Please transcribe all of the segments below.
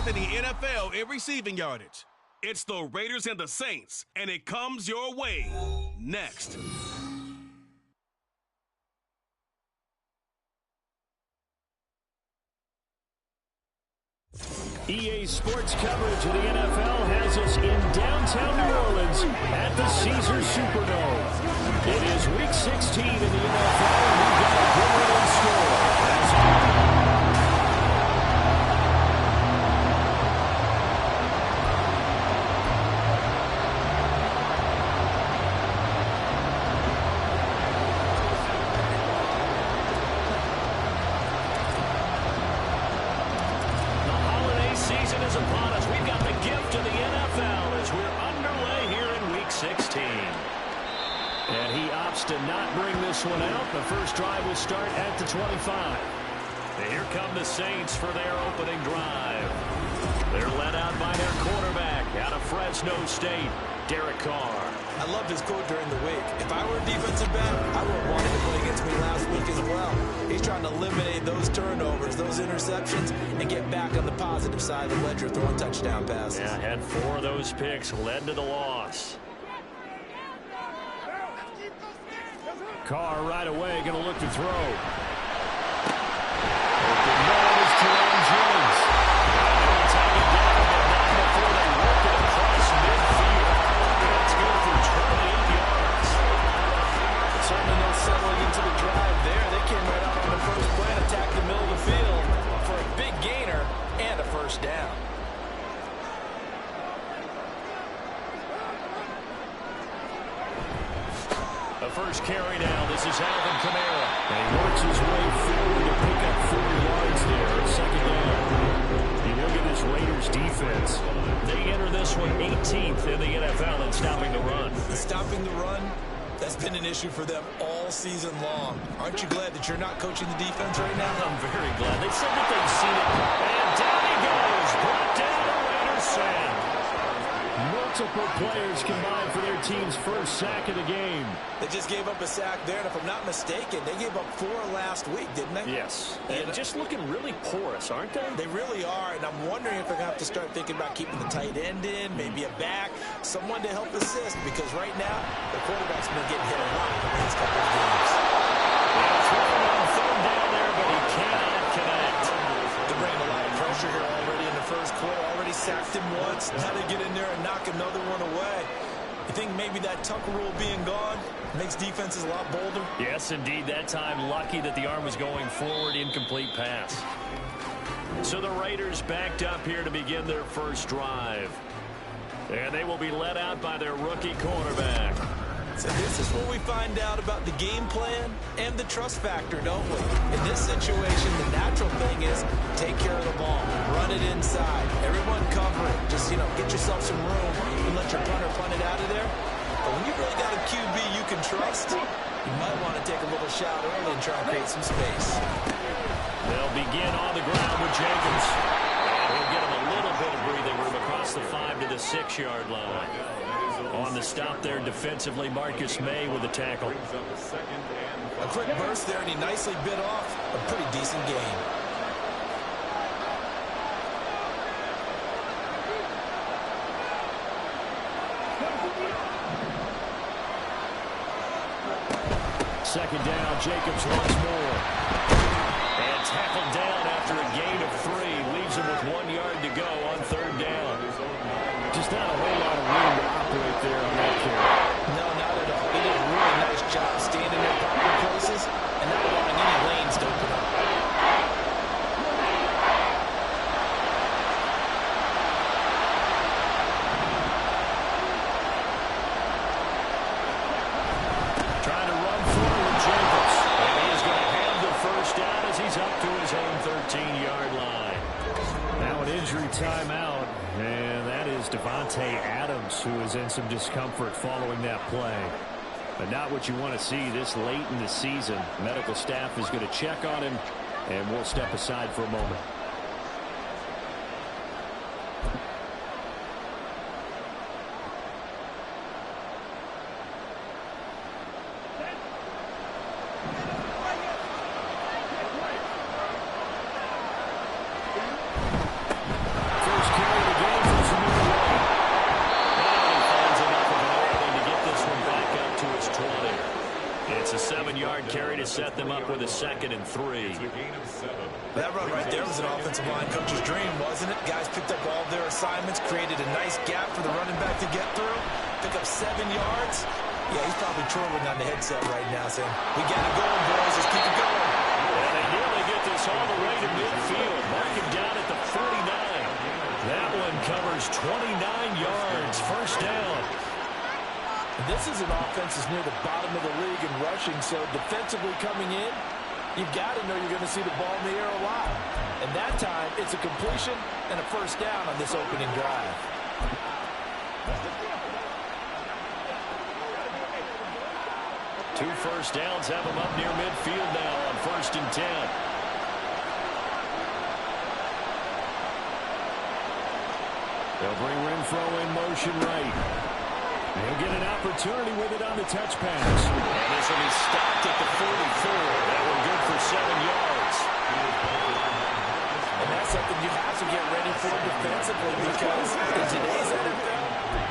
in the NFL in receiving yardage. It's the Raiders and the Saints, and it comes your way next. EA Sports coverage of the NFL has us in downtown New Orleans at the Caesars Superdome. It is Week 16 in the NFL, and we've got a good one in store. To not bring this one out. The first drive will start at the 25. And here come the Saints for their opening drive. They're led out by their quarterback out of Fresno State, Derek Carr. I loved his quote during the week. If I were a defensive back, I would have wanted to play against me last week as well. He's trying to eliminate those turnovers, those interceptions, and get back on the positive side of the ledger, throwing touchdown passes. Yeah, had 4 of those picks, led to the loss. Carr right away, going to look to throw. Open man is Jerome Jennings. They'll take it down, but not before they work it across midfield. That's good for 28 yards. Certainly no settling into the drive there. They came right out on the first play and attacked the middle of the field for a big gainer and a first down. The first carry down. This is Alvin Kamara. And he works his way forward to pick up 4 yards there. Second down. You look at this Raiders defense. They enter this one 18th in the NFL in stopping the run. Stopping the run, that's been an issue for them all season long. Aren't you glad that you're not coaching the defense right now? I'm very glad. They said that they've seen it. And down he goes. Brought down a Raiders send. Multiple players combined for their team's first sack of the game. They just gave up a sack there, and if I'm not mistaken, they gave up 4 last week, didn't they? Yes. And just looking really porous, aren't they? They really are, and I'm wondering if they're going to have to start thinking about keeping the tight end in, maybe a back, someone to help assist, because right now, the quarterback's been getting hit a lot in the last couple of games. Throwing on 3rd down there, but he cannot connect. They're bringing a lot of pressure here already in the first quarter. Already sacked him once. Now they get in there and knock another one away. You think maybe that Tucker rule being gone makes defenses a lot bolder? Yes, indeed. That time, lucky that the arm was going forward. Incomplete pass. So the Raiders backed up here to begin their first drive. And they will be led out by their rookie quarterback. So this is what we find out about the game plan and the trust factor, don't we? In this situation, the natural thing is take care of the ball, run it inside, everyone cover it. Just, get yourself some room and let your punter punt it out of there. But when you really got a QB you can trust, you might want to take a little shot early and try and create some space. They'll begin on the ground with Jacobs. And he'll get him a little bit of breathing room across the 5 to the 6-yard line. On the stop there defensively, Marcus May with the tackle. A quick burst there, and he nicely bit off a pretty decent game. Second down, Jacobs once more. And tackled down after a gain of 3. Leaves him with 1 yard to go on 3rd down. Just not a whole lot of room to operate there on that carry. No, not at all. He did a really nice job standing in proper places and not allowing any lanes to open up. Trying to run forward, Jacobs. And he is going to have the first down as he's up to his own 13-yard line. Now an injury timeout. And that is Devontae Adams, who is in some discomfort following that play. But not what you want to see this late in the season. Medical staff is going to check on him, and we'll step aside for a moment. set them up with a 2nd and 3. That run right there was an offensive line coach's dream, wasn't it? Guys picked up all their assignments, created a nice gap for the running back to get through, pick up 7 yards. Yeah, he's probably twirling on the headset right now saying, we got it going, boys. Let's keep it going. And they nearly get this all the way to midfield. Mark him down at the 49. That one covers 29 yards. First down. This is an offense that's near the bottom of the league in rushing, so defensively coming in, you've got to know you're going to see the ball in the air a lot. And that time, it's a completion and a first down on this opening drive. 2 first downs have them up near midfield now on 1st and 10. They'll bring Renfro in motion right. He'll get an opportunity with it on the touch pass. And this will be stopped at the 44. That one good for 7 yards. And that's something you have to get ready for defensively because in today's NFL,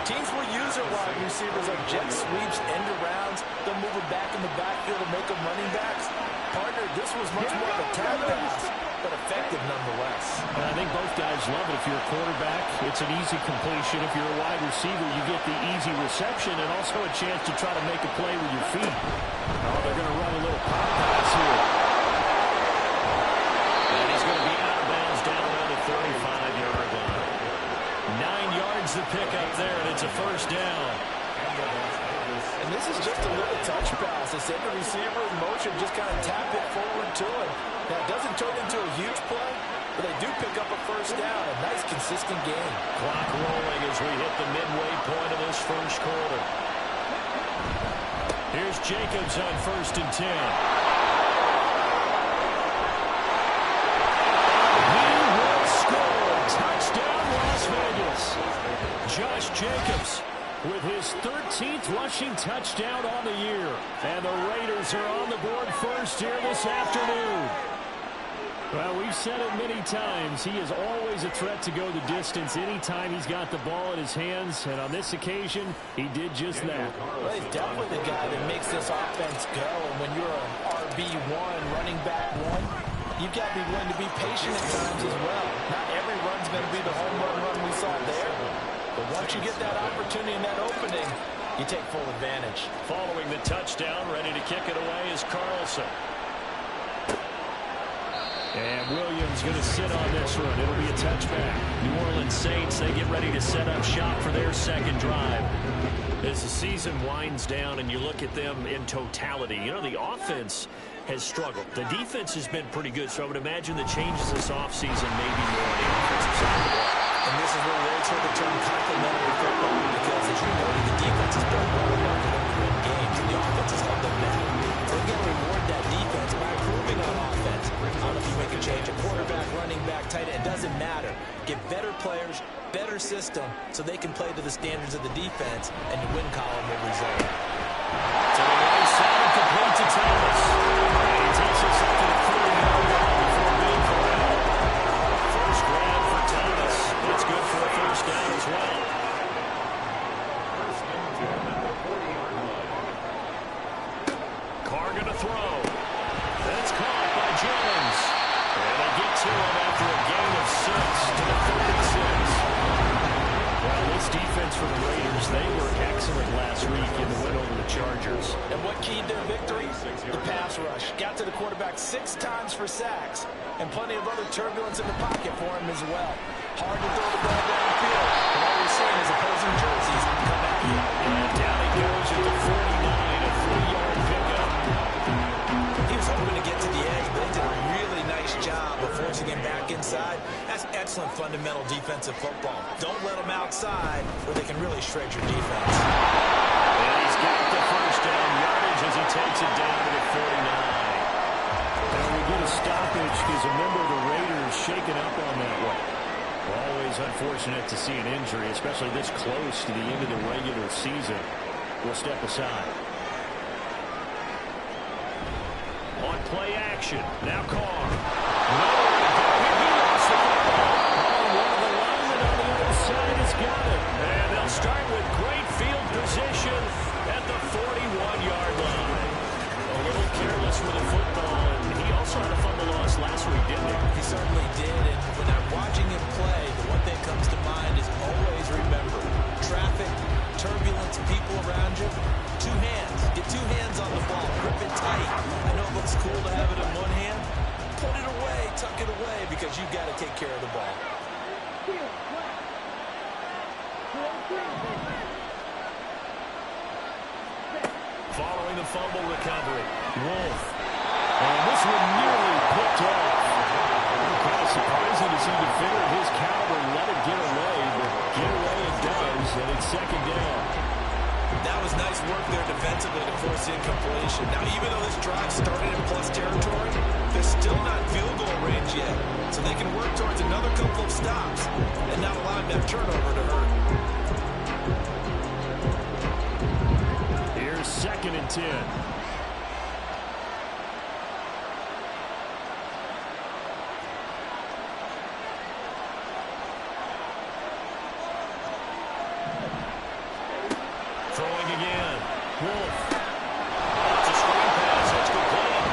teams will use their wide receivers on jet sweeps, end arounds. They'll move them back in the backfield and make them running backs. Partner, this was much more of a tap pass, but effective nonetheless. And I think both guys love it. If you're a quarterback, it's an easy completion. If you're a wide receiver, you get the easy reception and also a chance to try to make a play with your feet. Oh, they're going to run a little pop pass here. And he's going to be out of bounds down around the 35-yard line. 9 yards to pick up there, and it's a first down. And this is just a little touch pass. They send the receiver in motion, just kind of tap it forward to him. Now, it doesn't turn into a huge play, but they do pick up a first down. A nice, consistent game. Clock rolling as we hit the midway point of this first quarter. Here's Jacobs on 1st and 10. He will score. Touchdown, Las Vegas. Josh Jacobs with his 13th rushing touchdown on the year. And the Raiders are on the board first here this afternoon. Well, we've said it many times. He is always a threat to go the distance anytime he's got the ball in his hands. And on this occasion, he did just that. Well, he's definitely the guy that makes this offense go. And when you're an RB1, running back one, you've got to be willing to be patient at times as well. Not every run's going to be the home run we saw there. But once you get that opportunity and that opening, you take full advantage. Following the touchdown, ready to kick it away is Carlson. And Williams going to sit on this one. It'll be a touchback. New Orleans Saints, they get ready to set up shop for their second drive. As the season winds down and you look at them in totality, you know, the offense has struggled. The defense has been pretty good, so I would imagine the changes this offseason may be more on the offensive side of the ball. And this is where they took the term complementary football because, as you know, the defense has done well enough to win games, and the offense has held them back. They're going to reward that defense by improving on offense. I don't know if you make a change, a quarterback, running back, tight end, it doesn't matter. Get better players, better system, so they can play to the standards of the defense, and your win column will result. To the right side, complete to Thomas. And he takes us up to the 40-yard line before being corralled. First grab for Thomas. It's good for a first down as well. Carr going to throw. That's caught by Jones. And they get to him after a gain of 6 to the 36. Well, this defense for the Raiders, they were excellent last week in the win over the Chargers. And what keyed their victory? The pass rush. Got to the quarterback 6 times for sacks, and plenty of other turbulence in the pocket for him as well. Hard to throw the ball downfield, and all you're seeing is opposing jerseys come at you. And down he goes at the 49, a 3-yard pickup. He was hoping to get to the edge, but they did a really nice job of forcing him back inside. That's excellent fundamental defensive football. Don't let them outside where they can really shred your defense. And he's got the first down yardage as he takes it down to the 49. And we get a stoppage because a member of the Raiders shaken up on that one. Always unfortunate to see an injury, especially this close to the end of the regular season. We'll step aside. On play action, now Carr. Nowhere to go. He lost the football. Oh, one of the linemen on the other side has got it. And they'll start with great field position at the 41-yard line. A little careless with the football. you've got to take care of the ball. Following the fumble recovery, Wolf. And this one nearly picked off. Kind of surprising to see the defender of his caliber let it get away, but get away it does, and it's second down. That was nice work there defensively to force the incompletion. Now, even though this drive started in plus territory, they're still not field goal range yet. So they can work towards another couple of stops and not allowing that turnover to hurt. Here's 2nd and 10. Throwing again. Wolf. It's a screen pass. It's complete.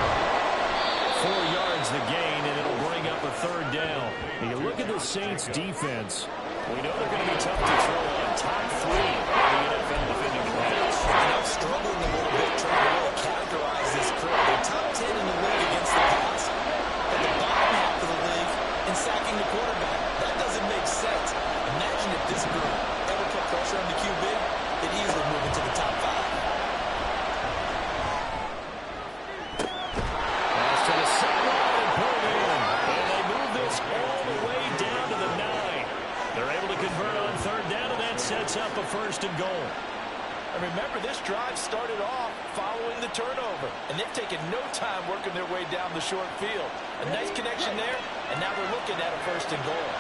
4 yards the gain, and it'll bring up a 3rd down. And you look at the Saints' defense. We know they're going to be tough to throw on. Top 3 in the NFL defending the pass. And I'm struggling a little bit trying to really characterize this crew. They're top 10 in the league against the pass, but the bottom half of the league in sacking the quarterback. That doesn't make sense. Imagine if this group ever put pressure on the QB. They'd easily move into the top 5. Pass to the sideline and pulled in. And they move this all the way down to the 9. They're able to convert on 3rd down, and that sets up a 1st and goal. And remember, this drive started off following the turnover, and they've taken no time working their way down the short field. A nice connection there, and now they're looking at a 1st and goal.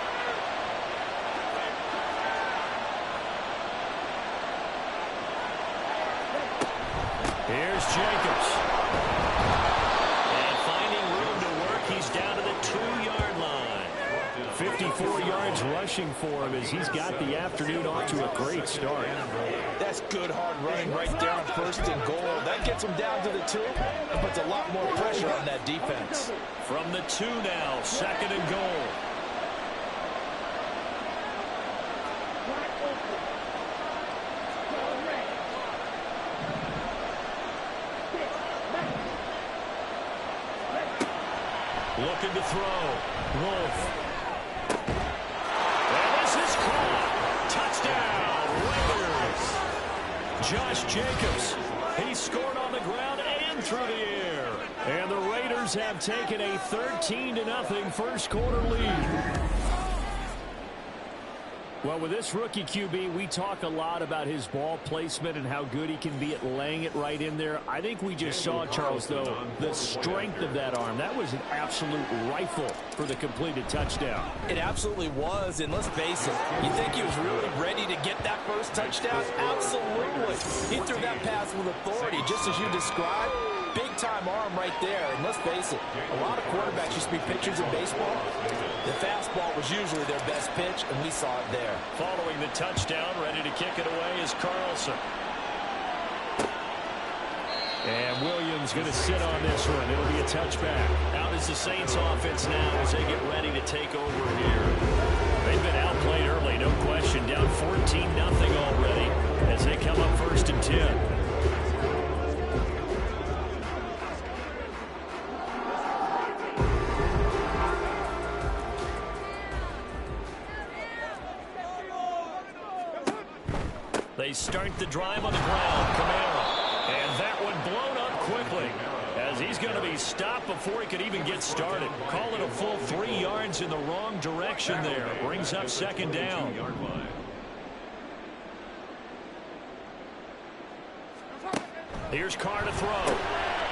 Here's Jacobs. And finding room to work, he's down to the 2-yard line. 54 yards rushing for him as he's got the afternoon off to a great start. That's good hard running right there on 1st and goal. That gets them down to the 2 and puts a lot more pressure on that defense. From the 2 now, 2nd and goal. Looking to throw. Wolf. And this is caught. Touchdown, Raiders. Josh Jacobs. He scored on the ground and through the air. And the Raiders have taken a 13-0 first quarter lead. Well, with this rookie QB, we talk a lot about his ball placement and how good he can be at laying it right in there. I think we just saw, Charles, though, the strength of that arm. That was an absolute rifle for the completed touchdown. It absolutely was, and let's face it, you think he was really ready to get that first touchdown? Absolutely. He threw that pass with authority, just as you described. Big-time arm right there, and let's face it, a lot of quarterbacks used to be pitchers in baseball. The fastball was usually their best pitch, and we saw it there. Following the touchdown, ready to kick it away is Carlson. And Williams going to sit on this one. It'll be a touchback. Out is the Saints offense now as they get ready to take over here. They've been outplayed early, no question. Down 14-0 already as they come up 1st and 10. They start the drive on the ground. Kamara. And that one blown up quickly as he's going to be stopped before he could even get started. Call it a full 3 yards in the wrong direction there. Brings up 2nd down. Here's Carr to throw.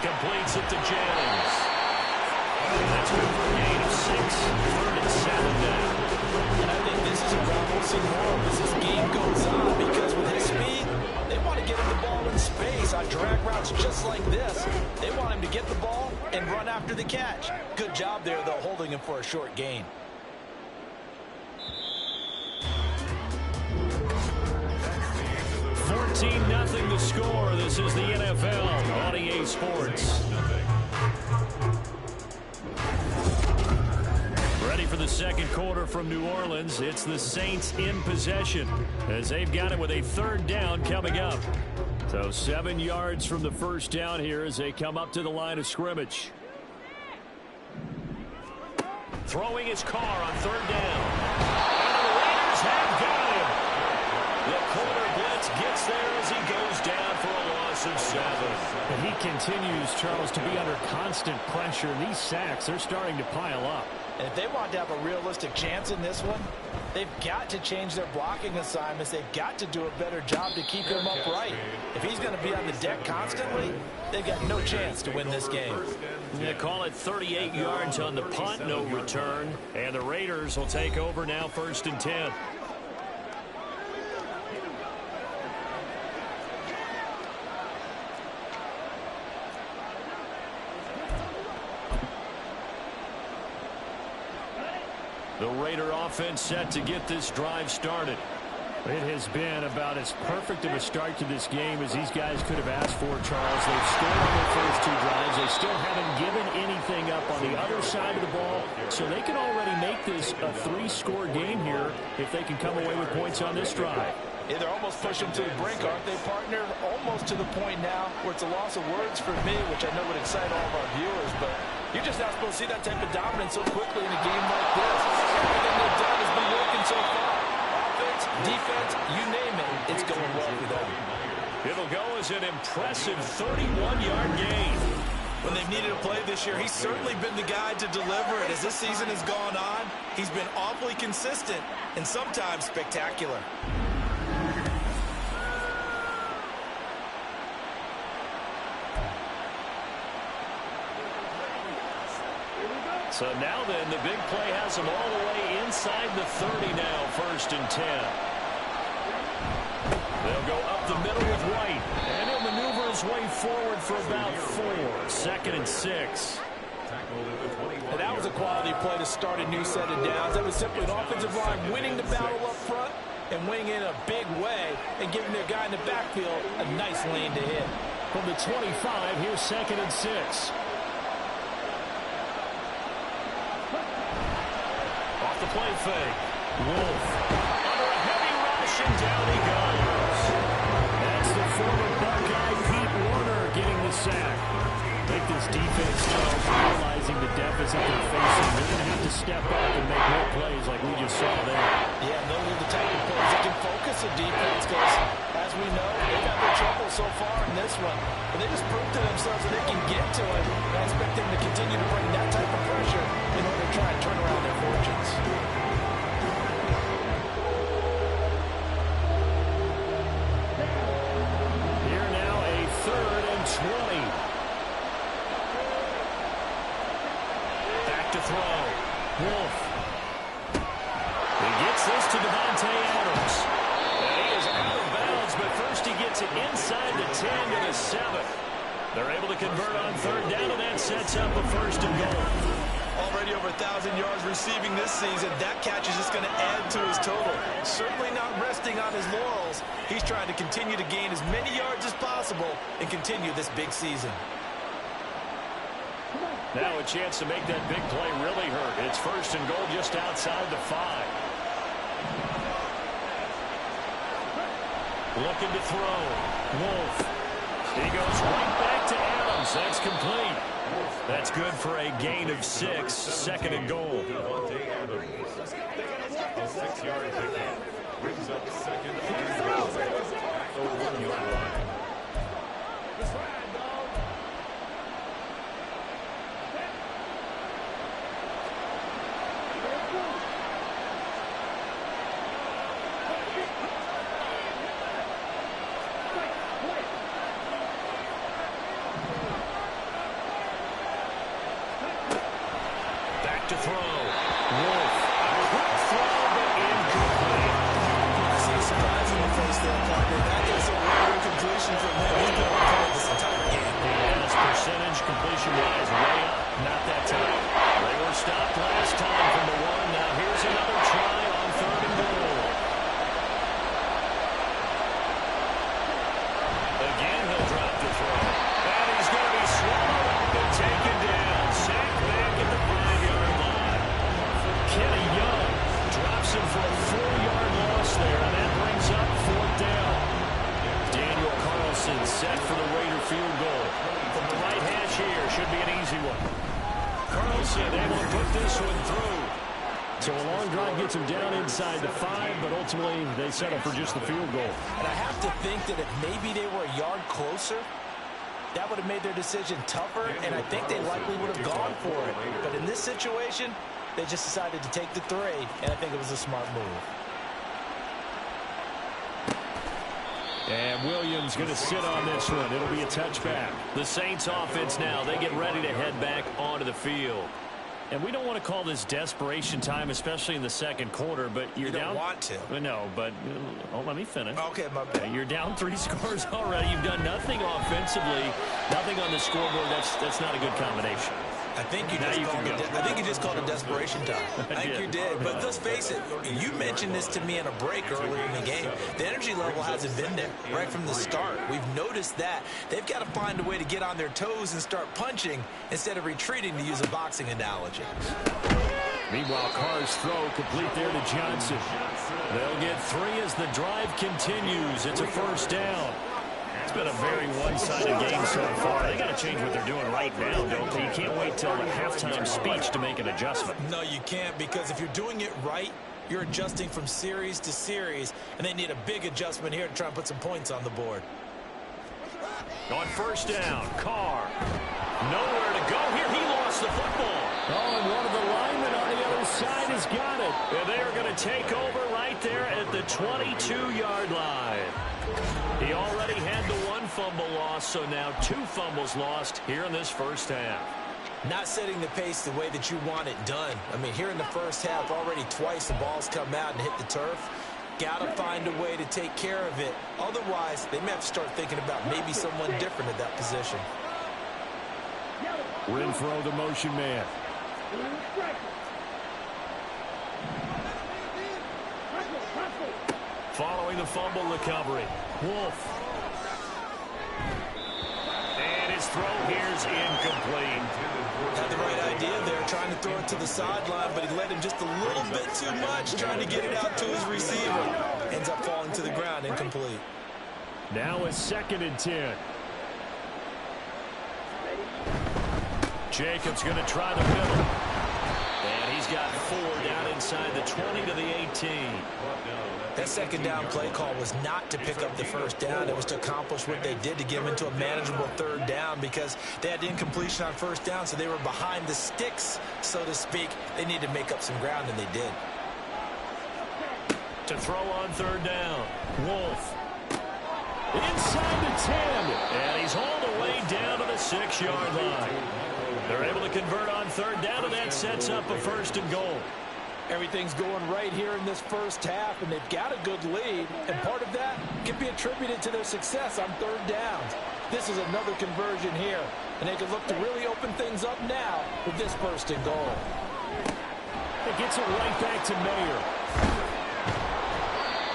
Completes it to Jennings. And that's good for a gain of 6. 3rd and 7 now. And I think this is a round we'll see more of as this game goes on, because with his speed, they want to get him the ball in space on drag routes just like this. They want him to get the ball and run after the catch. Good job there, though, holding him for a short gain. Nothing to score. This is the NFL on EA Sports. Ready for the second quarter from New Orleans. It's the Saints in possession as they've got it with a 3rd down coming up. So 7 yards from the first down here as they come up to the line of scrimmage. throwing his car on third down. And the Raiders have got him. The corner blitz gets there as he goes down for a loss of 7. And he continues, Charles, to be under constant pressure. These sacks, they're starting to pile up. And if they want to have a realistic chance in this one, they've got to change their blocking assignments. They've got to do a better job to keep him upright. If he's going to be on the deck constantly, they've got no chance to win this game. They call it 38 yards on the punt, no return. And the Raiders will take over now, 1st and 10. The Raider offense set to get this drive started. It has been about as perfect of a start to this game as these guys could have asked for, Charles. They've scored on their first 2 drives. They still haven't given anything up on the other side of the ball, so they can already make this a 3-score game here if they can come away with points on this drive. Yeah, they're almost pushing to the brink, aren't they, partner? Almost to the point now where it's a loss of words for me, which I know would excite all of our viewers, but you're just not supposed to see that type of dominance so quickly in a game like this. Everything they've done has been working so far. Offense, defense, you name it, it's going well for them. It'll go as an impressive 31-yard gain. When they've needed a play this year, he's certainly been the guy to deliver it. As this season has gone on, he's been awfully consistent and sometimes spectacular. So now then, the big play has him all the way inside the 30 now, 1st and 10. They'll go up the middle with White, and he'll maneuver his way forward for about 4. 2nd and 6. And that was a quality play to start a new set of downs. That was simply an offensive line winning the battle up front and winning in a big way and giving their guy in the backfield a nice lane to hit. From the 25, here's 2nd and 6. The play fake. Wolf under a heavy rush, and down he goes. That's the former Buckeye Pete Warner getting the sack. I think this defense, Charles, realizing the deficit they're facing, they're going to have to step up and make more plays like we just saw there. Yeah, they'll need the type of plays that can focus the defense because, as we know, they've had their trouble so far in this one. But they just proved to themselves that they can get to it. I expect them to continue to bring that type of pressure in order to try and turn around their fortunes. Here now a 3rd and 20. Back to throw. Wolf. He gets this to Davante Adams. And he is out of bounds, but first he gets it inside the 10 to the 7. They're able to convert on 3rd down, and that sets up a 1st and goal. Already over 1,000 yards receiving this season. That catch is just going to add to his total. Certainly not resting on his laurels. He's trying to continue to gain as many yards as possible and continue this big season. Now a chance to make that big play really hurt. It's 1st and goal just outside the 5. Looking to throw. Wolf. He goes right back to Adams. That's complete. That's good for a gain of 6. 2nd and goal. 6-yard pickup. Brings up 2nd and goal. The 1-yard line. To throw. Wolf. Quick throw, but incomplete. I see a surprise in the face there, partner. That is a rare completion from him. He's been on point this entire game. Yes, percentage completion-wise way up. Not that time. They were stopped last time from the 1. Now here's another try on 3rd and goal. Again, he'll drop the throw. And he's going to be swallowed up and taken down. Sacked back at the 5-yard line. Carlson able to put this one through. So a long drive gets them down inside the 5, but ultimately they settle for just the field goal. And I have to think that if maybe they were a yard closer, that would have made their decision tougher, and I think they likely would have gone for it. But in this situation, they just decided to take the 3, and I think it was a smart move. And Williams going to sit on this one. It'll be a touchback. The Saints offense now, they get ready to head back onto the field. And we don't want to call this desperation time, especially in the second quarter, but you're down. You don't want to. No, but let me finish. Okay, my bad. You're down 3 scores already. You've done nothing offensively, nothing on the scoreboard. That's not a good combination. I think you just called it desperation time. I think you did. But let's face it, you mentioned this to me in a break earlier in the game. The energy level hasn't been there right from the start. We've noticed that. They've got to find a way to get on their toes and start punching instead of retreating, to use a boxing analogy. Meanwhile, Carr's throw complete there to Johnson. They'll get 3 as the drive continues. It's a first down. It's been a very one-sided game so far. They got to change what they're doing right now, don't they? You can't wait till the halftime speech to make an adjustment. No, you can't, because if you're doing it right, you're adjusting from series to series, and they need a big adjustment here to try and put some points on the board. On first down, Carr. Nowhere to go here. He lost the football. Oh, and one of the linemen on the other side has got it. And they are going to take over right there at the 22-yard line. He already had the 1 fumble loss, so now 2 fumbles lost here in this first half. Not setting the pace the way that you want it done. I mean, here in the first half, already twice the ball's come out and hit the turf. Got to find a way to take care of it. Otherwise, they may have to start thinking about maybe someone different at that position. Renfro, the motion man. Following the fumble recovery, Wolf. And his throw here's incomplete. Had the right idea there, trying to throw it to the sideline, but he led him just a little bit too much, trying to get it out to his receiver. Ends up falling to the ground, incomplete. Now a 2nd and 10. Jacobs going to try the middle. And he's got 4 down inside the 20 to the 18. That second down play call was not to pick up the first down. It was to accomplish what they did, to get them into a manageable 3rd down, because they had incompletion on first down, so they were behind the sticks, so to speak. They needed to make up some ground, and they did. To throw on 3rd down, Wolf. Inside the 10, and he's hauled away down to the 6-yard line. They're able to convert on 3rd down, and that sets up a 1st and goal. Everything's going right here in this first half, and they've got a good lead, and part of that can be attributed to their success on 3rd downs. This is another conversion here, and they can look to really open things up now with this 1st and goal. It gets it right back to Mayer.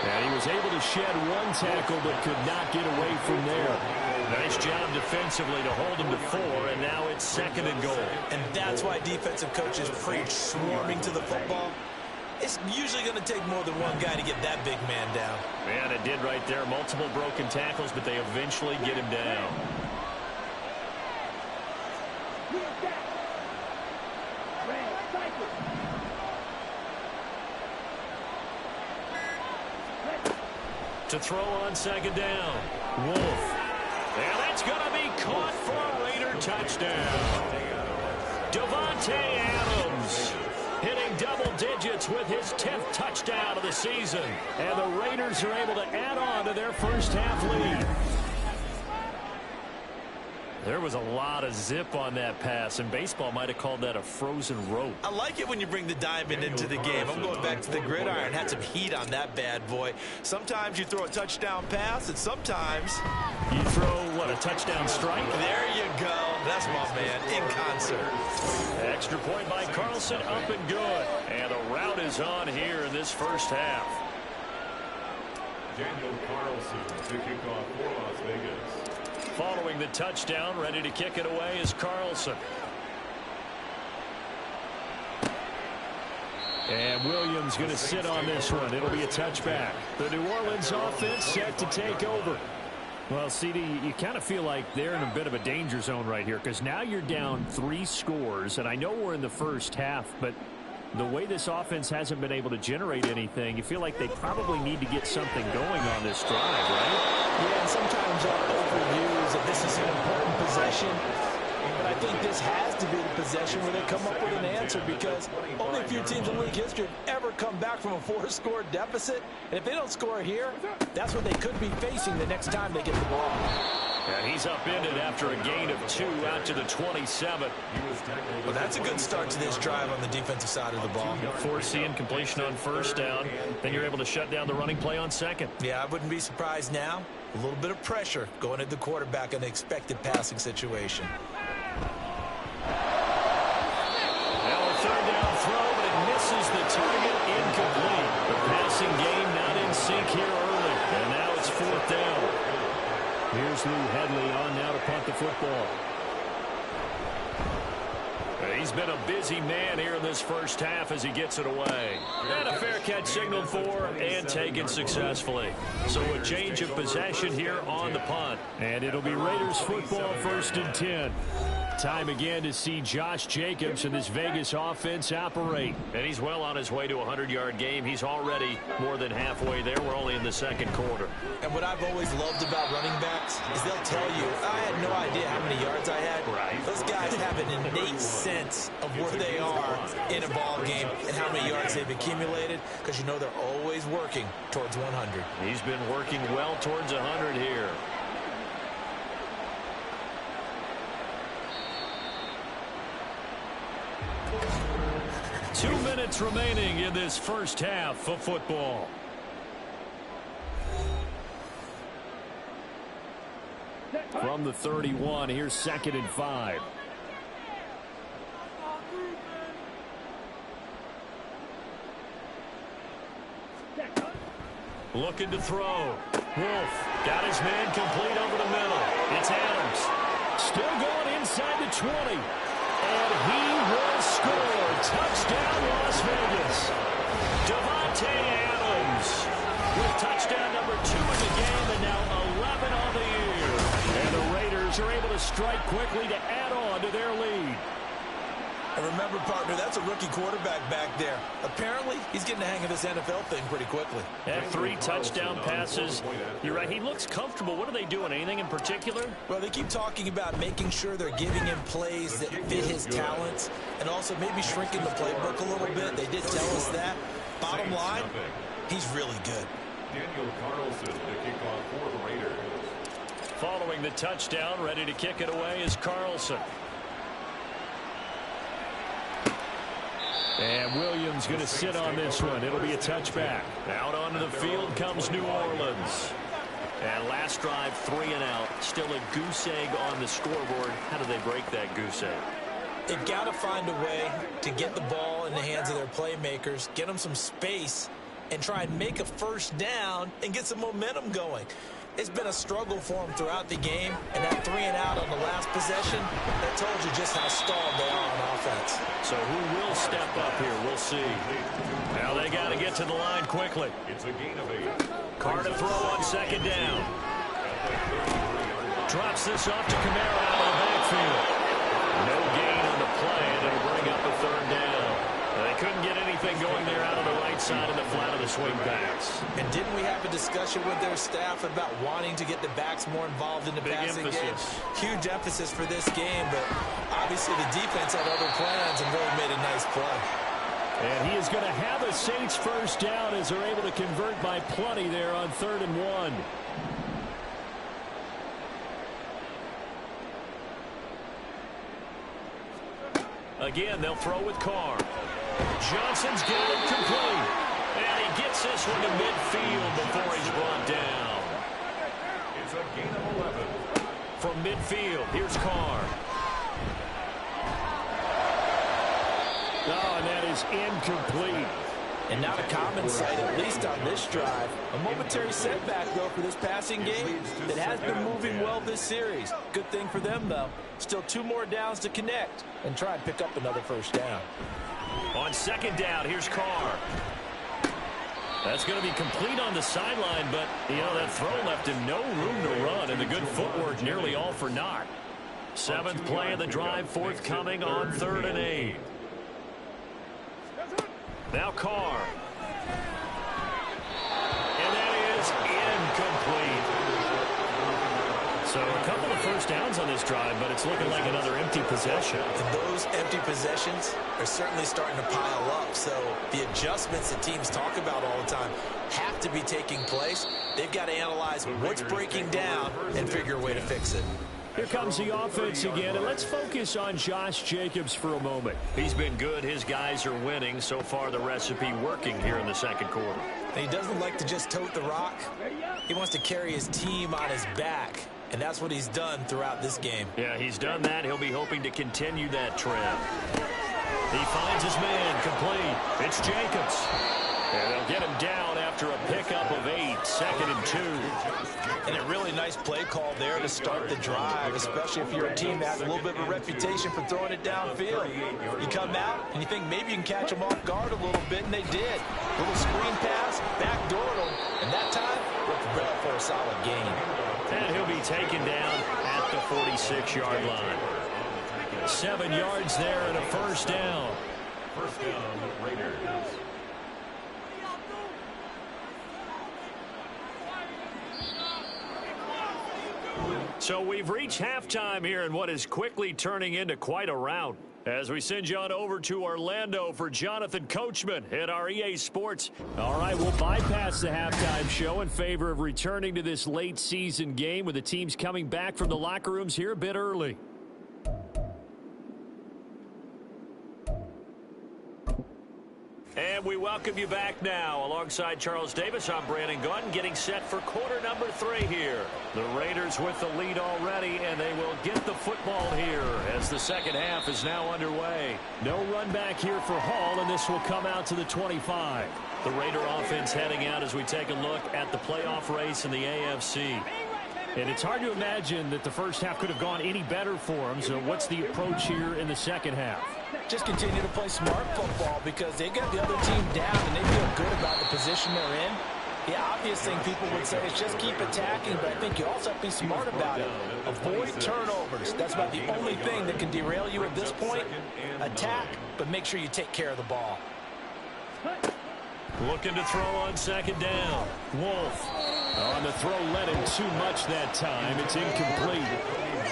And he was able to shed 1 tackle, but could not get away from there. Nice job defensively to hold him to 4, and now it's 2nd and goal. And that's why defensive coaches preach swarming to the football. It's usually going to take more than one guy to get that big man down. Man, it did right there. Multiple broken tackles, but they eventually get him down. To throw on 2nd down, Wolf. And that's going to be caught for a Raider touchdown. Davante Adams hitting double digits with his 10th touchdown of the season. And the Raiders are able to add on to their first half lead. There was a lot of zip on that pass, and baseball might have called that a frozen rope. I like it when you bring the diamond into the game. I'm going back to the gridiron. Had some heat on that bad boy. Sometimes you throw a touchdown pass, and sometimes you throw, what, a touchdown strike? There you go. That's my man, in concert. Extra point by Carlson, up and good. And the route is on here in this first half. Daniel Carlson to kick off for Las Vegas. Following the touchdown, ready to kick it away is Carlson. And Williams going to sit on this one. It'll be a touchback. The New Orleans offense set to take over. Well, CD, you kind of feel like they're in a bit of a danger zone right here because now you're down 3 scores, and I know we're in the first half, but the way this offense hasn't been able to generate anything, you feel like they probably need to get something going on this drive, right? Yeah, and sometimes overviews that this is an important possession. But I think this has to be the possession where they come up with an answer because only a few teams in league history have ever come back from a 4-score deficit. And if they don't score here, that's what they could be facing the next time they get the ball. And he's upended after a gain of 2 out to the 27. Well, that's a good start to this drive on the defensive side of the ball. Forcing completion on first down. Then you're able to shut down the running play on second. Yeah, I wouldn't be surprised now. A little bit of pressure going at the quarterback in an expected passing situation. Now a third down throw, but it misses the target, incomplete. The passing game not in sync here early, and now it's 4th down. Here's Lou Headley on now to punt the football. He's been a busy man here in this first half as he gets it away. And a fair catch signaled for and taken successfully. So a change of possession here on the punt. And it'll be Raiders football 1st and 10. Time again to see Josh Jacobs and this Vegas offense operate. And he's well on his way to a 100-yard game. He's already more than halfway there. We're only in the second quarter. And what I've always loved about running backs is they'll tell you, I had no idea how many yards I had. Right. Those guys have an innate sense of where they are in a ball game and how many yards they've accumulated because you know they're always working towards 100. He's been working well towards 100 here. Two minutes remaining in this first half of football. From the 31, here's 2nd and 5. Looking to throw. Wolf got his man complete over the middle. It's Adams. Still going inside the 20. And he will score. Touchdown, Las Vegas. Davante Adams with touchdown number 2 in the game and now 11 on the year. And the Raiders are able to strike quickly to add on to their lead. And remember, partner, that's a rookie quarterback back there. Apparently, he's getting the hang of this NFL thing pretty quickly. Had 3 touchdown passes. You're right, he looks comfortable. What are they doing? Anything in particular? Well, they keep talking about making sure they're giving him plays that fit his talents and also maybe shrinking the playbook a little bit. They did tell us that. Bottom line, he's really good. Daniel Carlson, the kickoff for the Raiders. Following the touchdown, ready to kick it away is Carlson. And Williams going to sit on this one. It'll be a touchback. Out onto the field comes New Orleans. And last drive, 3 and out. Still a goose egg on the scoreboard. How do they break that goose egg? They've got to find a way to get the ball in the hands of their playmakers, get them some space, and try and make a first down and get some momentum going. It's been a struggle for them throughout the game, and that 3 and out on the last possession, that told you just how stalled they are on offense. So who will step up here? We'll see. Now they got to get to the line quickly. It's a gain of 8. Carr to throw on 2nd down. Drops this off to Kamara out of the backfield. No gain on the play, and it'll bring up a 3rd down. They couldn't get anything going there out of the right side of the flat of the swing backs. And didn't we have a discussion with their staff about wanting to get the backs more involved in the passing game? Huge emphasis for this game, but obviously the defense had other plans and really made a nice play. And he is going to have a Saints first down as they're able to convert by plenty there on 3rd and 1. Again, they'll throw with Carr. Johnson's got it complete. And he gets this one to midfield before he's brought down. It's a gain of 11. From midfield, here's Carr. Oh, and that is incomplete. And not a common sight, at least on this drive. A momentary setback, though, for this passing game that has been moving well this series. Good thing for them, though. Still 2 more downs to connect and try and pick up another first down. On 2nd down, here's Carr. That's going to be complete on the sideline, but, you know, that throw left him no room to run, and the good footwork nearly all for naught. 7th play of the drive, forthcoming on 3rd and 8. Now Carr. And that is incomplete. So a couple of first downs on this drive, but it's looking like another empty possession. And those empty possessions are certainly starting to pile up. So the adjustments that teams talk about all the time have to be taking place. They've got to analyze what's breaking down and figure a way to fix it. Here comes the offense again, and let's focus on Josh Jacobs for a moment. He's been good. His guys are winning. So far, the recipe working here in the second quarter. He doesn't like to just tote the rock. He wants to carry his team on his back, and that's what he's done throughout this game. Yeah, he's done that. He'll be hoping to continue that trend. He finds his man complete. It's Jacobs. And they'll get him down after a pickup of 8, 2nd and 2. And a really nice play call there to start the drive, especially if you're a team that has a little bit of a reputation for throwing it downfield. You come out and you think maybe you can catch them off guard a little bit, and they did. Little screen pass, backdoored them, and that time worked well for a solid gain. And he'll be taken down at the 46-yard line. 7 yards there and a first down. First down, Raiders. So we've reached halftime here in what is quickly turning into quite a rout. As we send you on over to Orlando for Jonathan Coachman at our EA Sports. All right, we'll bypass the halftime show in favor of returning to this late season game with the teams coming back from the locker rooms here a bit early. And we welcome you back now. Alongside Charles Davis, I'm Brandon Gunn, getting set for quarter number 3 here. The Raiders with the lead already, and they will get the football here as the second half is now underway. No run back here for Hall, and this will come out to the 25. The Raider offense heading out as we take a look at the playoff race in the AFC. And it's hard to imagine that the first half could have gone any better for them. So what's the approach here in the second half? Just continue to play smart football because they got the other team down and they feel good about the position they're in. The obvious thing people would say is just keep attacking, but I think you also have to be smart about it. Avoid turnovers. That's about the only thing that can derail you at this point. Attack, but make sure you take care of the ball. Looking to throw on second down. Wolf. On the throw, led him too much that time. It's incomplete.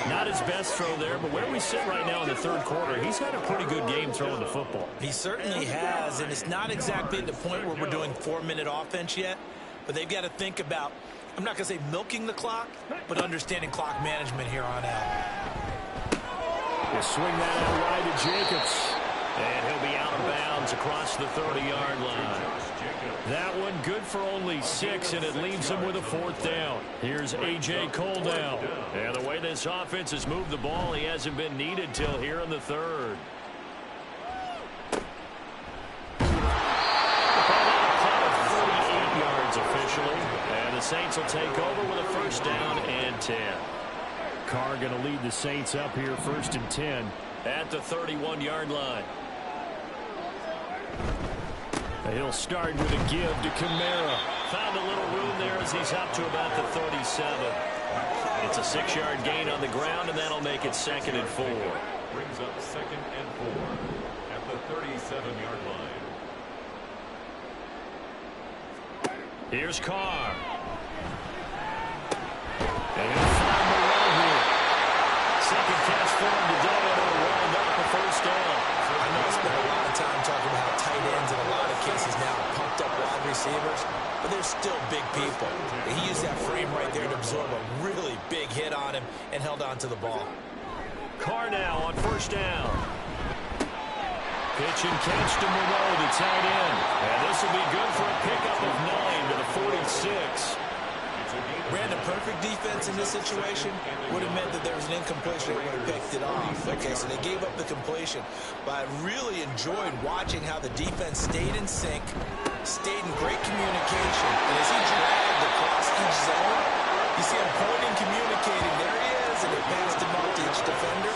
Not his best throw there, but where we sit right now in the third quarter, he's had a pretty good game throwing the football. He certainly has, and it's not exactly at the point where we're doing 4-minute offense yet, but they've got to think about, I'm not going to say milking the clock, but understanding clock management here on out. He'll swing that out wide to Jacobs. And he'll be out of bounds across the 30-yard line. That one good for only 6, and it leaves him with a 4th down. Here's A.J. Cole now. And the way this offense has moved the ball, he hasn't been needed till here in the third. About 48 yards officially. And the Saints will take over with a first down and 10. Carr going to lead the Saints up here 1st and 10 at the 31-yard line. He'll start with a give to Kamara. Found a little room there as he's up to about the 37. It's a 6-yard gain on the ground, and that'll make it 2nd and 4. Brings up 2nd and 4 at the 37-yard line. Here's Carr. And he'll find the run here. Second catch for him today, and it'll wind up a first down. I know I spent a lot of time talking about how tight ends in a lot of cases now pumped up wide receivers, but they're still big people. He used that frame right there to absorb a really big hit on him and held on to the ball. Carr now on first down. Pitch and catch to Moreau, the tight end. And this will be good for a pickup of 9 to the 46. Brandon, perfect defense in this situation would have meant that there was an incompletion that would have picked it off. Okay, so they gave up the completion. But I really enjoyed watching how the defense stayed in sync, stayed in great communication. And as he dragged across each zone, you see him pointing, communicating. There he is, and it passed him off to each defender.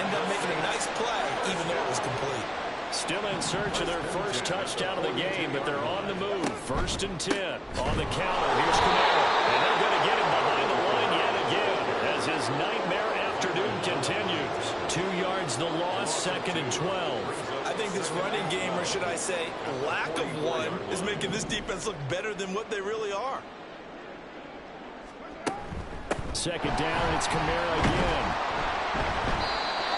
Ended up making a nice play, even though it was complete. Still in search of their first touchdown of the game, but they're on the move. 1st First and 10 on the counter. Here's Camaro. And they're going to get him behind the line yet again as his nightmare afternoon continues. 2 yards the loss, second and 12. I think this running game, or should I say lack of one, is making this defense look better than what they really are. Second down, it's Camaro again.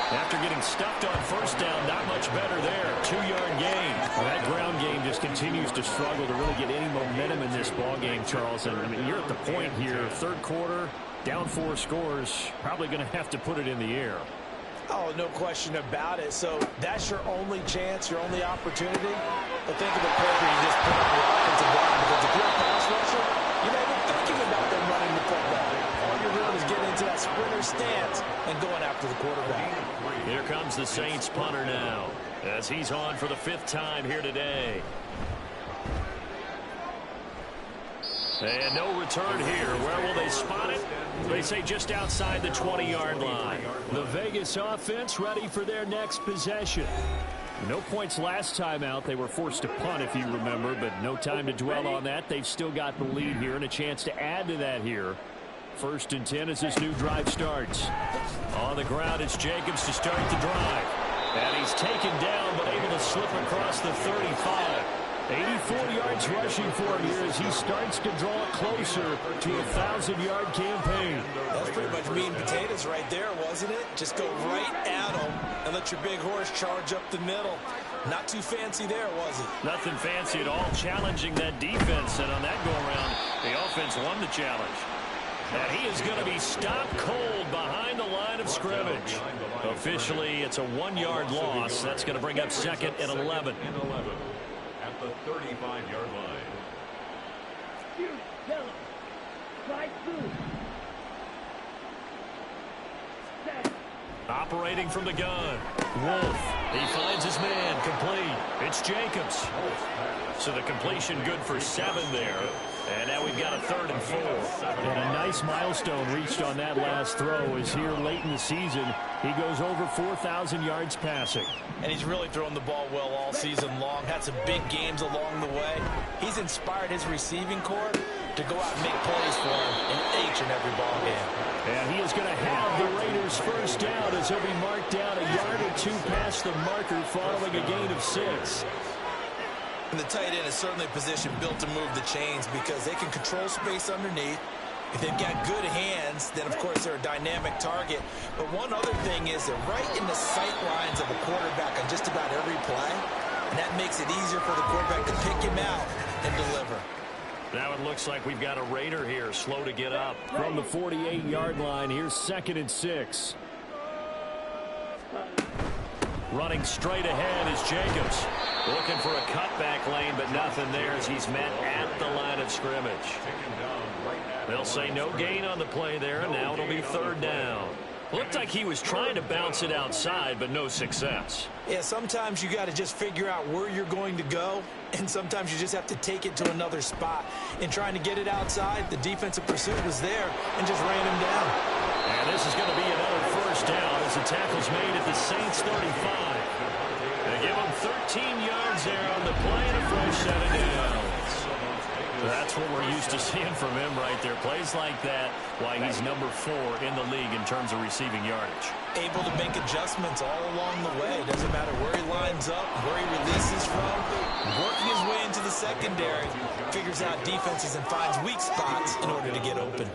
After getting stuffed on first down, not much better there. 2-yard gain. Well, that ground game just continues to struggle to really get any momentum in this ball game, Charles. And I mean, you're at the point here, third quarter, down 4 scores, probably going to have to put it in the air. Oh, no question about it. So that's your only chance, your only opportunity. But think of the pressure you just put on the offensive line, because if you're a pass rusher, you're not even thinking about them running the football. All you're doing is getting into that sprinter stance and going after the quarterback. Here comes the Saints punter now, as he's on for the 5th time here today. And no return here. Where will they spot it? They say just outside the 20-yard line. The Vegas offense ready for their next possession. No points last time out. They were forced to punt, if you remember, but no time to dwell on that. They've still got the lead here and a chance to add to that here. First and 10 as this new drive starts. On the ground, it's Jacobs to start the drive. And he's taken down, but able to slip across the 35. 84 yards rushing for him here as he starts to draw it closer to a 1,000-yard campaign. That's pretty much meat and potatoes right there, wasn't it? Just go right at him and let your big horse charge up the middle. Not too fancy there, was it? Nothing fancy at all, challenging that defense. And on that go-around, the offense won the challenge. And he is going to be stopped cold behind the line of scrimmage. Officially, it's a 1-yard loss. That's going to bring up second and 11. At the 35-yard line. Operating from the gun. Wolf. He finds his man. Complete. It's Jacobs. So the completion good for 7 there. And now we've got a 3rd and 4. And a nice milestone reached on that last throw as here late in the season, he goes over 4,000 yards passing. And he's really thrown the ball well all season long. Had some big games along the way. He's inspired his receiving corps to go out and make plays for him in each and every ball game. And he is going to have the Raiders first down as he'll be marked down a yard or 2 past the marker following a gain of 6. And the tight end is certainly a position built to move the chains because they can control space underneath. If they've got good hands, then, of course, they're a dynamic target. But one other thing is they're right in the sight lines of a quarterback on just about every play. And that makes it easier for the quarterback to pick him out and deliver. Now it looks like we've got a Raider here, slow to get up. From the 48-yard line, here's 2nd and 6. Running straight ahead is Jacobs. Looking for a cutback lane, but nothing there as he's met at the line of scrimmage. They'll say no gain on the play there, and now it'll be 3rd down. Looked like he was trying to bounce it outside, but no success. Yeah, sometimes you got to just figure out where you're going to go, and sometimes you just have to take it to another spot. In trying to get it outside, the defensive pursuit was there and just ran him down. And this is going to be another first down as the tackle's made at the Saints 35. They give him 13 yards there on the play and a fresh set of downs. That's what we're used to seeing from him right there. Plays like that, why he's number 4 in the league in terms of receiving yardage. Able to make adjustments all along the way. Doesn't matter where he lines up, where he releases from. Working his way into the secondary. Figures out defenses and finds weak spots in order to get open.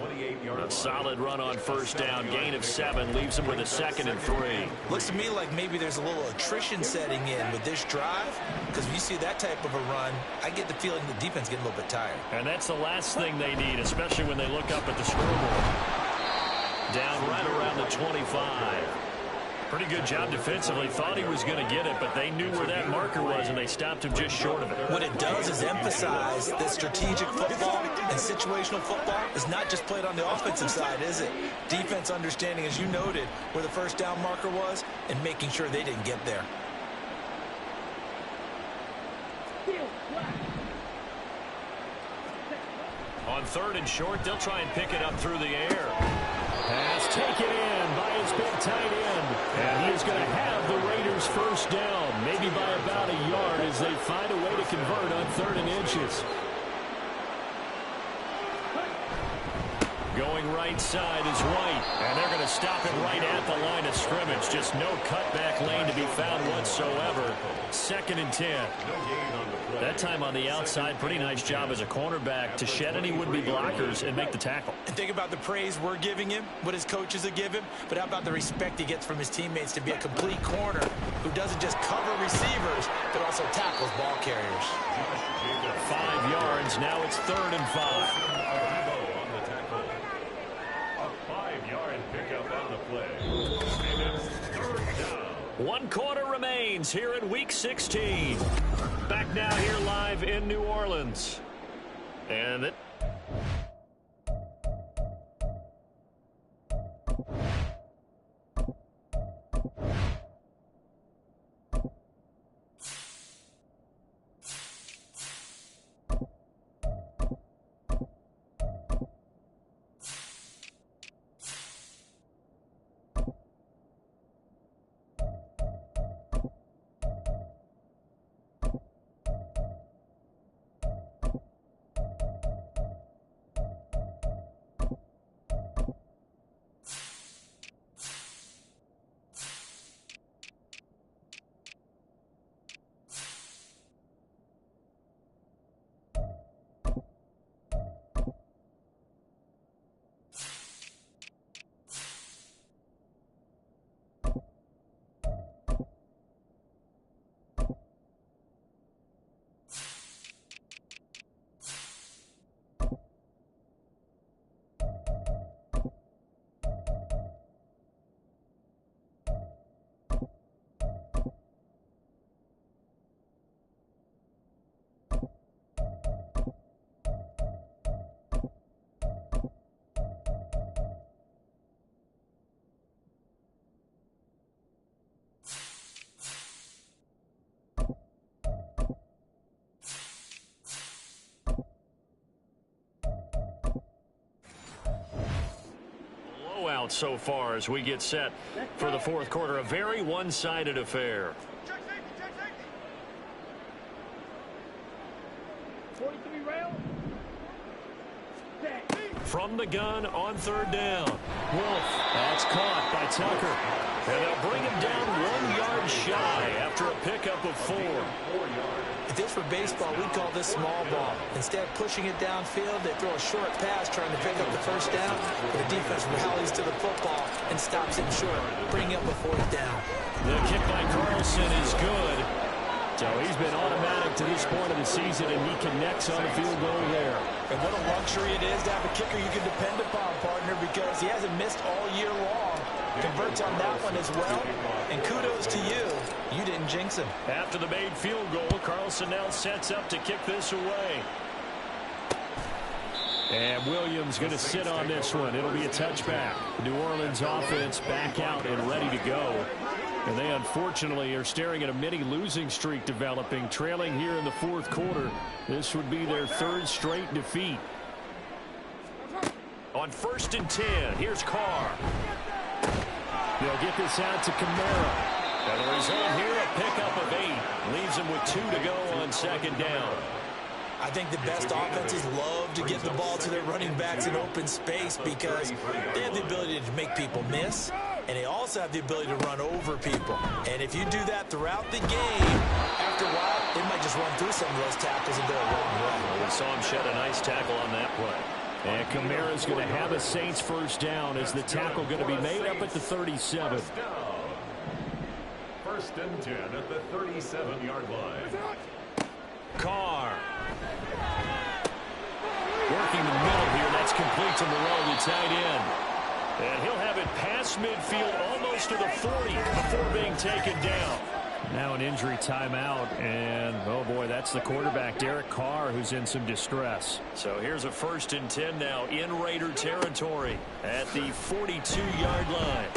A solid run on first down. Gain of 7 leaves him with a 2nd and 3. Looks to me like maybe there's a little attrition setting in with this drive. Because when you see that type of a run, I get the feeling the defense getting a little bit tired. And that's the last thing they need, especially when they look up at the scoreboard. Down right around the 25. Pretty good job defensively. Thought he was going to get it, but they knew where that marker was, and they stopped him just short of it. What it does is emphasize that strategic football and situational football is not just played on the offensive side, is it? Defense understanding, as you noted, where the first down marker was and making sure they didn't get there. On 3rd and short, they'll try and pick it up through the air. Pass taken in by his big tight end. And he is going to have the Raiders first down, maybe by about a yard as they find a way to convert on 3rd and inches. Going right side is White, and they're going to stop him right at the line of scrimmage. Just no cutback lane to be found whatsoever. 2nd and 10. That time on the outside, pretty nice job as a cornerback to shed any would-be blockers and make the tackle. And think about the praise we're giving him, what his coaches have given him, but how about the respect he gets from his teammates to be a complete corner who doesn't just cover receivers, but also tackles ball carriers. 5 yards, now it's 3rd and 5. 5-yard pickup on the play. And it's 3rd down. 1 quarter remains here in Week 16. Back now here live in New Orleans. And it... Out so far as we get set for the 4th quarter. A very one-sided affair. From the gun on 3rd down. Wolf. That's caught by Tucker. And they'll bring him down 1 yard shy after a pickup of 4. If this were baseball, we'd call this small ball. Instead of pushing it downfield, they throw a short pass trying to pick up the 1st down. But the defense rallies to the football and stops him short, bringing up a 4th down. The kick by Carlson is good. So he's been automatic to this point of the season, and he connects on the field goal there. And what a luxury it is to have a kicker you can depend upon, partner, because he hasn't missed all year long. Converts on that one as well. And kudos to you. You didn't jinx him. After the made field goal, Carlson now sets up to kick this away. And Williams going to sit on this one. It'll be a touchback. The New Orleans offense back out and ready to go. And they unfortunately are staring at a mini losing streak developing, trailing here in the 4th quarter. This would be their 3rd straight defeat. On 1st and 10, here's Carr. They'll get this out to Kamara. And the result here, a pickup of 8. Leaves them with 2 to go on 2nd down. I think the best offenses love to get the ball to their running backs in open space because they have the ability to make people miss, and they also have the ability to run over people. And if you do that throughout the game, after a while, they might just run through some of those tackles and go a long way. We saw him shed a nice tackle on that play. And Kamara's going to have a Saints 1st down as the tackle going to be made up at the 37. 1st and 10 at the 37-yard line. Carr. Working the middle here. That's complete to Moreau, the tight end. And he'll have it past midfield almost to the 40 before being taken down. Now an injury timeout, and oh boy, that's the quarterback, Derek Carr, who's in some distress. So here's a 1st and 10 now in Raider territory at the 42-yard line.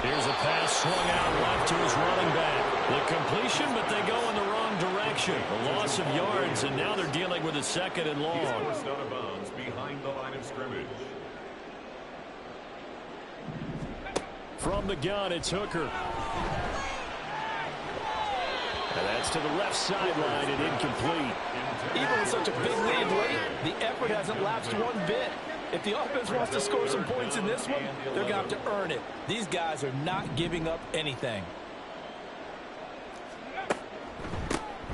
Here's a pass swung out left to his running back. The completion, but they go in the wrong direction. A loss of yards, and now they're dealing with a 2nd and long. He's forced out of bounds behind the line of scrimmage. From the gun, it's Hooker. And that's to the left sideline and incomplete. Even with such a big lead late, the effort hasn't lapsed one bit. If the offense wants to score some points in this one, they're going to have to earn it. These guys are not giving up anything.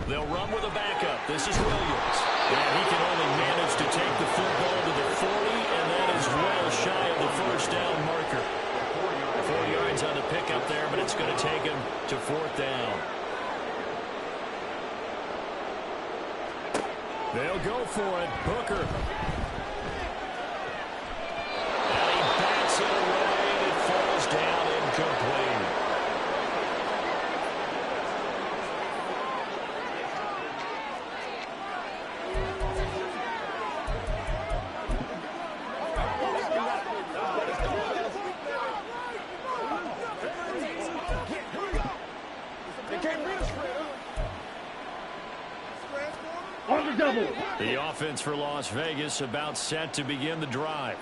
They'll run with a backup. This is Williams. And he can only manage to take the football to the 40, and that is well shy of the first down marker. 4 yards on the pickup there, but it's going to take him to 4th down. They'll go for it. Hooker. And he backs it away, and it falls down incomplete. The offense for Las Vegas about set to begin the drive.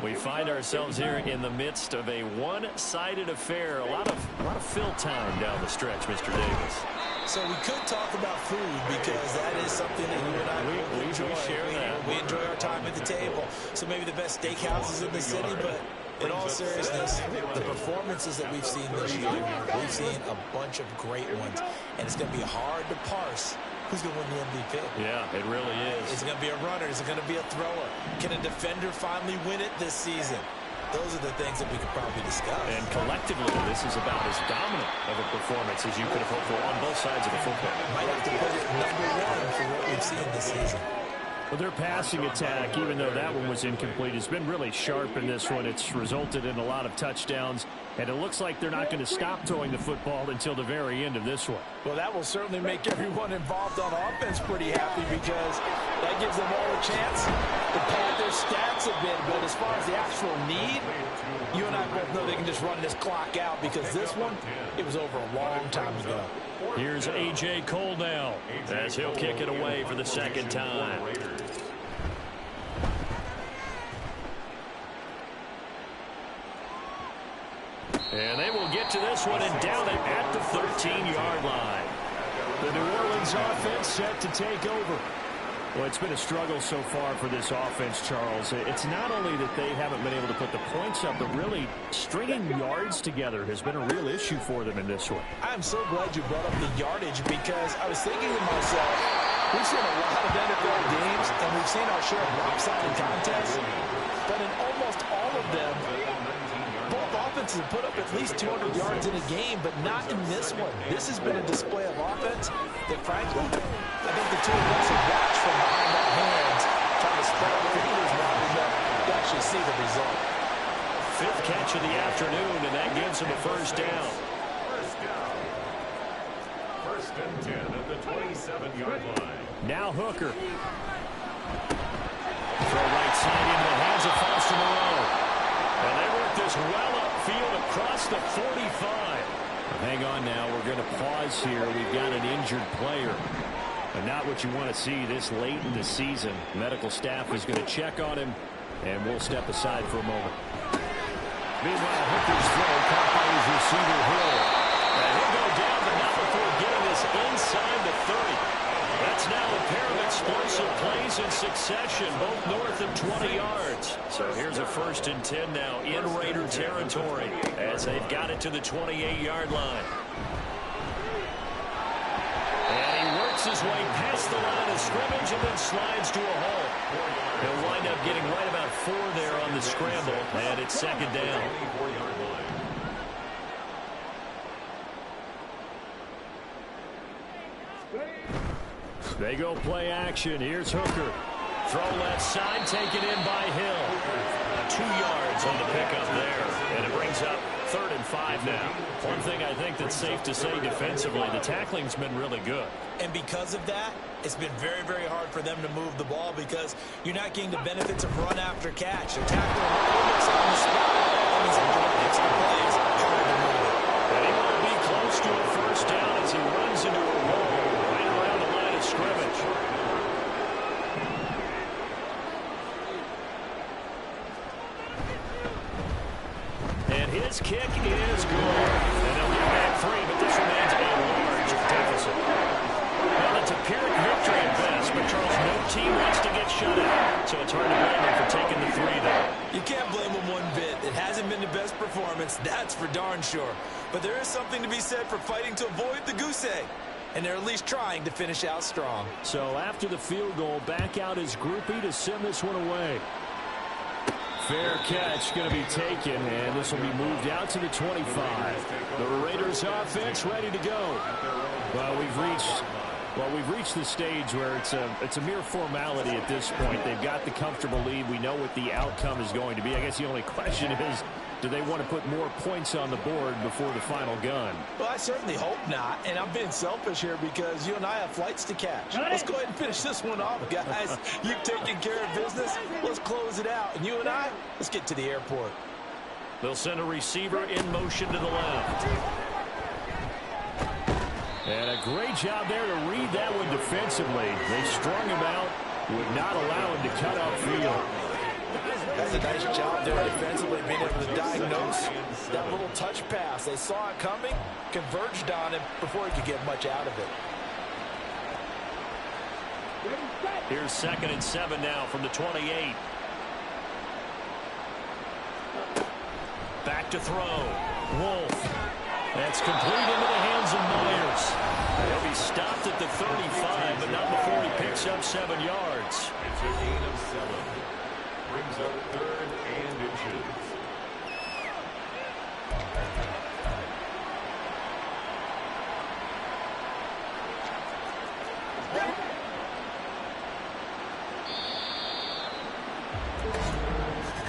We find ourselves here in the midst of a one-sided affair. A lot of fill time down the stretch, Mr. Davis. So we could talk about food because that is something that you and I enjoy. We share that. We enjoy our time at the table. So maybe the best steakhouses in the city, but in all seriousness, the performances that we've seen this year, we've seen a bunch of great ones, and it's going to be hard to parse who's going to win the MVP. Yeah, it really is. Is it going to be a runner? Is it going to be a thrower? Can a defender finally win it this season? Those are the things that we could probably discuss. And collectively, this is about as dominant of a performance as you could have hoped for on both sides of the football. Might have to put it #1 for what we've seen this season. Well, their passing attack, even though that one was incomplete, has been really sharp in this one. It's resulted in a lot of touchdowns, and it looks like they're not going to stop throwing the football until the very end of this one. Well, that will certainly make everyone involved on offense pretty happy because that gives them all a chance to pad their stats a bit. But as far as the actual need, you and I both know they can just run this clock out because this one, it was over a long time ago. Here's A.J. Cole now as he'll kick it away for the second time. And they will get to this one and down it at the 13-yard line. The New Orleans offense set to take over. Well, it's been a struggle so far for this offense, Charles. It's not only that they haven't been able to put the points up, but really stringing yards together has been a real issue for them in this one. I'm so glad you brought up the yardage because I was thinking to myself, we've seen a lot of NFL games and we've seen our share of lopsided contests, but in almost all of them, both offenses have put up at least 200 yards in a game, but not in this one. This has been a display of offense that, frankly, I think the two of us have watched from behind our hands, trying to spread our fingers wide enough to actually see the result. 5th catch of the afternoon, and that gives him a first down. First and 10 at the 27-yard line. Now Hooker. Throw right side into the hands of Foster Moreau. And they work this well upfield across the 45. Hang on now. We're going to pause here. We've got an injured player. And not what you want to see this late in the season. Medical staff is going to check on him, and we'll step aside for a moment. Meanwhile, Hooker's throw caught by his receiver Hill. And he'll go down, but not before getting this inside the 30. That's now a pair of explosive plays in succession, both north of 20 yards. So here's a 1st and 10 now in Raider territory as they've got it to the 28-yard line. And he works his way past the line of scrimmage and then slides to a halt. He'll wind up getting right about 4 there on the scramble, and it's 2nd down. They go play action. Here's Hooker. Throw left side, taken in by Hill. 2 yards on the pickup there, and it brings up 3rd and 5 now. One thing I think that's safe to say defensively, the tackling's been really good. And because of that, it's been very, very hard for them to move the ball because you're not getting the benefits of run after catch. They're tackling almost on the spot. That means after the extra play, it's hard to move it. And he will be close to a first down as he runs into a wall right around the line of scrimmage. And his kick is good. And they'll get back 3, but this remains a large deficit. Well, it's a Pyrrhic victory at best, but Charles, no team wants to get shut out. So it's hard to blame them for taking the 3 there. the best performance, that's for darn sure. But there is something to be said for fighting to avoid the goose egg. And they're at least trying to finish out strong. So after the field goal, back out is Groupie to send this one away. Fair catch going to be taken, and this will be moved out to the 25. The Raiders offense ready to go. Well, we've reached the stage where it's a mere formality at this point. They've got the comfortable lead. We know what the outcome is going to be. I guess the only question is, do they want to put more points on the board before the final gun? Well, I certainly hope not, and I'm being selfish here because you and I have flights to catch. Let's go ahead and finish this one off, guys. You've taken care of business. Let's close it out. And you and I, let's get to the airport. They'll send a receiver in motion to the left. And a great job there to read that one defensively. They strung him out, would not allow him to cut upfield. That's a nice job there defensively, being able to diagnose that little touch pass. They saw it coming, converged on him before he could get much out of it. Here's 2nd and 7 now from the 28. Back to throw. Wolf. That's complete into the hands of Myers. He'll be stopped at the 35, but not before he picks up 7 yards. It's a gain of 7. Brings up 3rd and inches.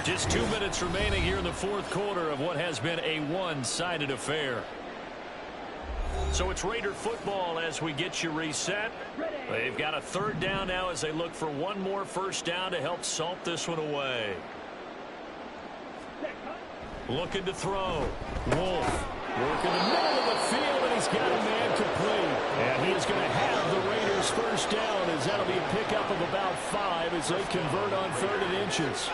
Just 2 minutes remaining here in the 4th quarter of what has been a one-sided affair. So it's Raider football as we get you reset. They've got a 3rd down now as they look for one more first down to help salt this one away. Looking to throw. Wolf working the middle of the field, and he's got a man complete. And he is going to have the Raiders first down as that'll be a pickup of about 5 as they convert on 3rd and inches.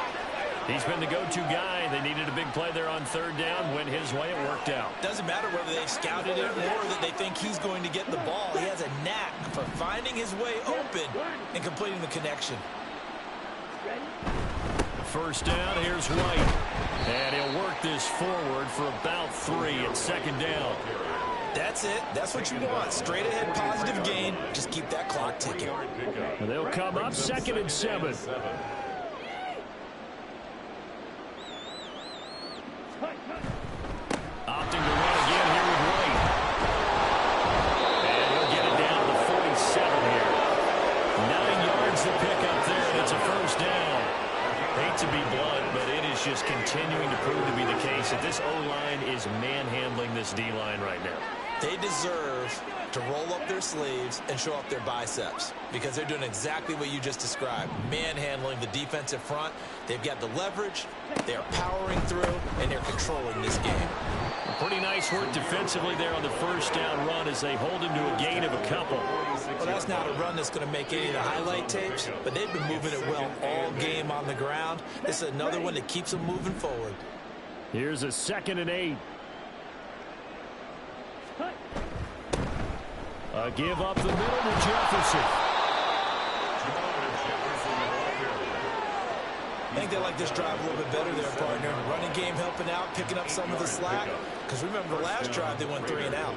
He's been the go-to guy. They needed a big play there on 3rd down. Went his way. It worked out. Doesn't matter whether they scouted it or that they think he's going to get the ball. He has a knack for finding his way open and completing the connection. First down. Here's White. And he'll work this forward for about 3 at 2nd down. That's it. That's what you want. Straight ahead positive gain. Just keep that clock ticking. And they'll come up 2nd and 7. Opting to run again here with White. And he'll get it down to the 47 here. 9 yards to pick up there, and it's a first down. Hate to be blunt, but it is just continuing to prove to be the case that this O-line is manhandling this D-line right now. They deserve to roll up their sleeves and show up their biceps because they're doing exactly what you just described, manhandling the defensive front. They've got the leverage, they're powering through, and they're controlling this game. Pretty nice work defensively there on the first down run as they hold him to a gain of a couple. Well, that's not a run that's going to make any of the highlight tapes, but they've been moving it well all game on the ground. This is another one that keeps them moving forward. Here's a 2nd and 8. A give up the middle to Jefferson. I think they like this drive a little bit better there, partner. Running game helping out, picking up some of the slack. Because remember, the last drive, they went 3 and out.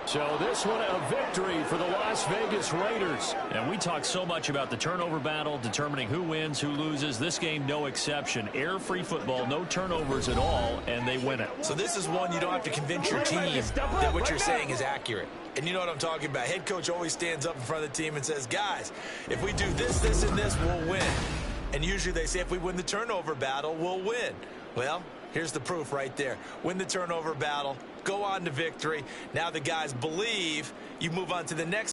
So this one a victory for the Las Vegas Raiders. And we talk so much about the turnover battle, determining who wins, who loses. This game, no exception. Air-free football, no turnovers at all, and they win it. So this is one you don't have to convince your team that what you're saying is accurate. And you know what I'm talking about. Head coach always stands up in front of the team and says, guys, if we do this, this, and this, we'll win. And usually they say if we win the turnover battle, we'll win. Well, here's the proof right there. Win the turnover battle, go on to victory. Now the guys believe you move on to the next